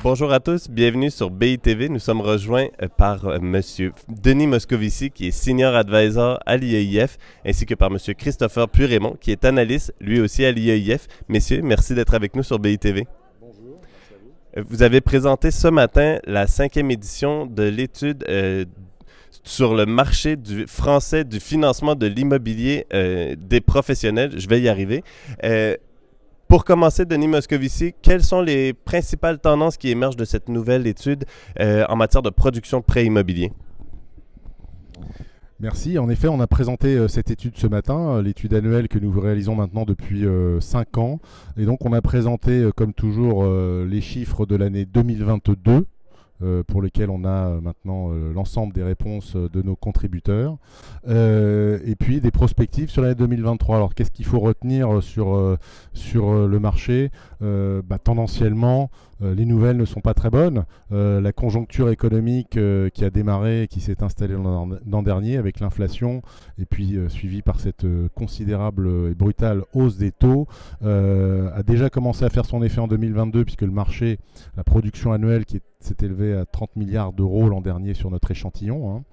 Bonjour à tous, bienvenue sur BITV. Nous sommes rejoints par Monsieur Denis Moscovici, qui est Senior Advisor à l'IAIF, ainsi que par Monsieur Christopher Puyraumont, qui est analyste, lui aussi à l'IAIF. Messieurs, merci d'être avec nous sur BITV. Bonjour, merci à vous. Vous avez présenté ce matin la 5e édition de l'étude sur le marché français du financement de l'immobilier des professionnels. Je vais y arriver. Pour commencer, Denis Moscovici, quelles sont les principales tendances qui émergent de cette nouvelle étude en matière de production de prêts immobiliers? Merci. En effet, on a présenté cette étude ce matin, l'étude annuelle que nous réalisons maintenant depuis 5 ans. Et donc, on a présenté, comme toujours, les chiffres de l'année 2022. Pour lesquels on a maintenant l'ensemble des réponses de nos contributeurs, et puis des prospectives sur l'année 2023. Alors qu'est-ce qu'il faut retenir sur le marché? Tendanciellement, les nouvelles ne sont pas très bonnes. La conjoncture économique qui a démarré, qui s'est installée l'an dernier avec l'inflation, et puis suivie par cette considérable et brutale hausse des taux, a déjà commencé à faire son effet en 2022, puisque le marché, la production annuelle s'est élevée à 30 milliards d'euros l'an dernier sur notre échantillon.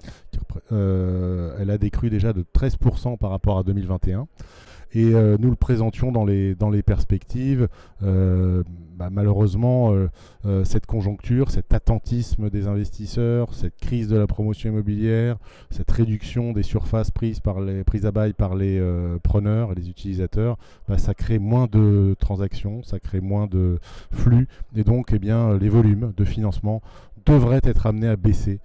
Elle a décru déjà de 13% par rapport à 2021. Et nous le présentions dans les perspectives. Malheureusement, cette conjoncture, cet attentisme des investisseurs, cette crise de la promotion immobilière, cette réduction des surfaces prises à bail par les preneurs et les utilisateurs, ça crée moins de transactions, ça crée moins de flux. Et donc, les volumes de financement devraient être amenés à baisser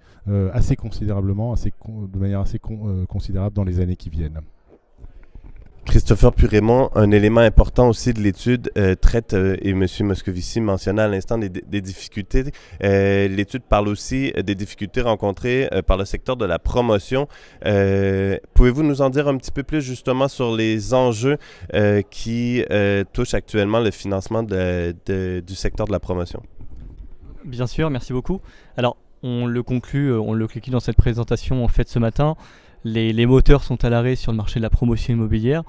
assez considérablement, de manière assez considérable dans les années qui viennent. Christopher Puyraumont, un élément important aussi de l'étude traite, et M. Moscovici mentionnait à l'instant des difficultés. L'étude parle aussi des difficultés rencontrées par le secteur de la promotion. Pouvez-vous nous en dire un petit peu plus justement sur les enjeux qui touchent actuellement le financement du secteur de la promotion? Bien sûr, merci beaucoup. Alors, on le conclut dans cette présentation en fait ce matin. Les moteurs sont à l'arrêt sur le marché de la promotion immobilière.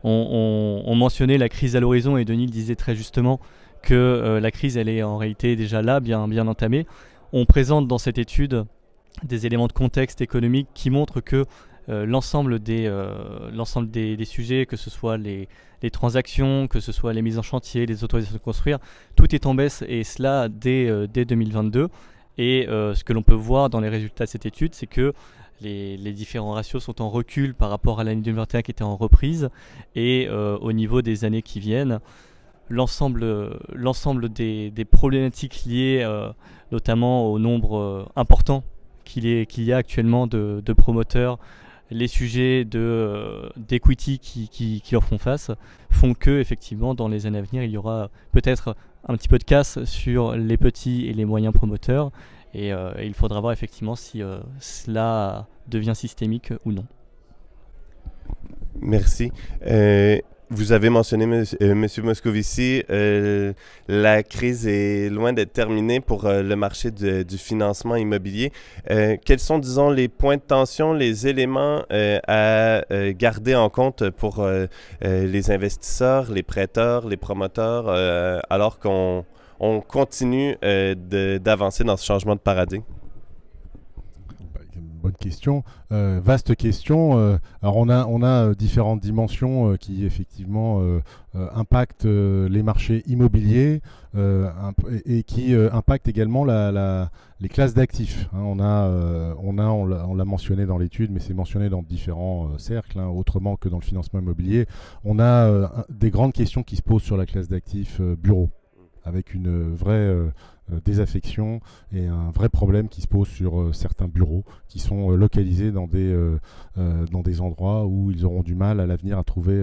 On mentionnait la crise à l'horizon et Denis le disait très justement que la crise elle est en réalité déjà là, bien entamée. On présente dans cette étude des éléments de contexte économique qui montrent que l'ensemble des sujets, que ce soit les transactions, que ce soit les mises en chantier, les autorisations de construire, tout est en baisse et cela dès 2022. Et ce que l'on peut voir dans les résultats de cette étude, c'est que les différents ratios sont en recul par rapport à l'année 2021 qui était en reprise. Et au niveau des années qui viennent, l'ensemble des problématiques liées notamment au nombre important qu'il y a actuellement de promoteurs, les sujets d'equity qui leur font face, font que effectivement dans les années à venir, il y aura peut-être un petit peu de casse sur les petits et les moyens promoteurs. Et il faudra voir effectivement si cela devient systémique ou non. Merci. Vous avez mentionné, Monsieur Moscovici, la crise est loin d'être terminée pour le marché du financement immobilier. Quels sont, disons, les points de tension, les éléments à garder en compte pour les investisseurs, les prêteurs, les promoteurs, alors qu'on continue d'avancer dans ce changement de paradigme? Bonne question, vaste question. Alors on a différentes dimensions qui effectivement impactent les marchés immobiliers et qui impactent également les classes d'actifs. On l'a mentionné dans l'étude, mais c'est mentionné dans différents cercles, autrement que dans le financement immobilier. On a des grandes questions qui se posent sur la classe d'actifs bureaux, avec une vraie désaffection et un vrai problème qui se pose sur certains bureaux qui sont localisés dans des endroits où ils auront du mal à l'avenir à trouver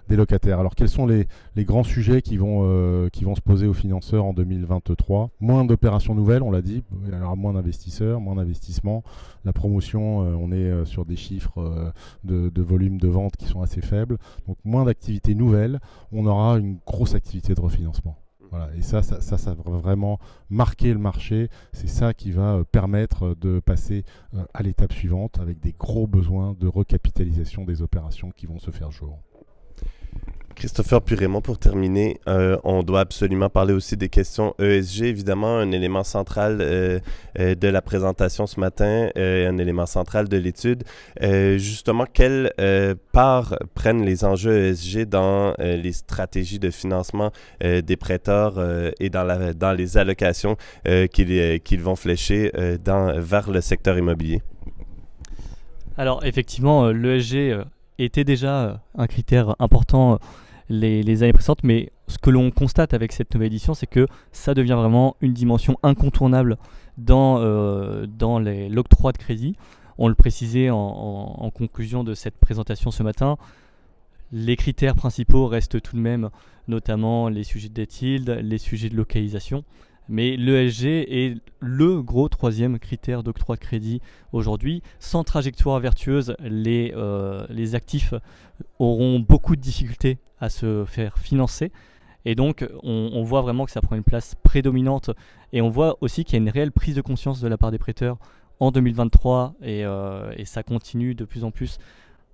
des locataires. Alors quels sont les grands sujets qui vont se poser aux financeurs en 2023? Moins d'opérations nouvelles, on l'a dit, il y aura moins d'investisseurs, moins d'investissements. La promotion, on est sur des chiffres de volume de vente qui sont assez faibles, donc moins d'activités nouvelles, on aura une grosse activité de refinancement. Voilà, et ça va vraiment marquer le marché. C'est ça qui va permettre de passer à l'étape suivante avec des gros besoins de recapitalisation des opérations qui vont se faire jour. Christopher puis Raymond, pour terminer, on doit absolument parler aussi des questions ESG, évidemment, un élément central de la présentation ce matin, un élément central de l'étude. Justement, quelle part prennent les enjeux ESG dans les stratégies de financement des prêteurs et dans les allocations qu'ils vont flécher vers le secteur immobilier? Alors effectivement, l'ESG était déjà un critère important les années précédentes, mais ce que l'on constate avec cette nouvelle édition, c'est que ça devient vraiment une dimension incontournable dans l'octroi de crédit. On le précisait en conclusion de cette présentation ce matin, les critères principaux restent tout de même notamment les sujets de debt yield, les sujets de localisation. Mais l'ESG est le gros troisième critère d'octroi de crédit aujourd'hui. Sans trajectoire vertueuse, les actifs auront beaucoup de difficultés à se faire financer. Et donc, on voit vraiment que ça prend une place prédominante. Et on voit aussi qu'il y a une réelle prise de conscience de la part des prêteurs en 2023. Et ça continue de plus en plus.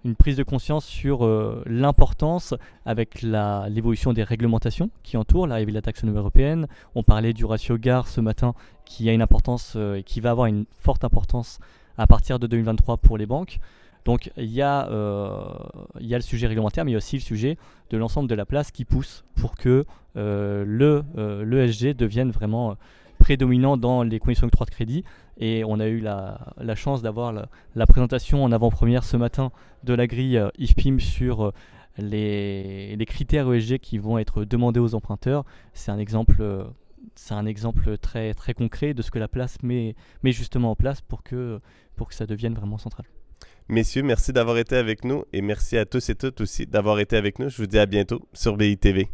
Une prise de conscience sur l'importance avec l'évolution des réglementations qui entourent l'arrivée de la taxonomie européenne. On parlait du ratio GAR ce matin qui a une importance et qui va avoir une forte importance à partir de 2023 pour les banques. Donc il y a le sujet réglementaire, mais il y a aussi le sujet de l'ensemble de la place qui pousse pour que l'ESG devienne vraiment prédominant dans les conditions d'octroi de crédit. Et on a eu la chance d'avoir la présentation en avant-première ce matin de la grille IFPIM sur les critères ESG qui vont être demandés aux emprunteurs. C'est un exemple très, très concret de ce que la place met justement en place pour que ça devienne vraiment central. Messieurs, merci d'avoir été avec nous et merci à tous et toutes aussi d'avoir été avec nous. Je vous dis à bientôt sur BITV.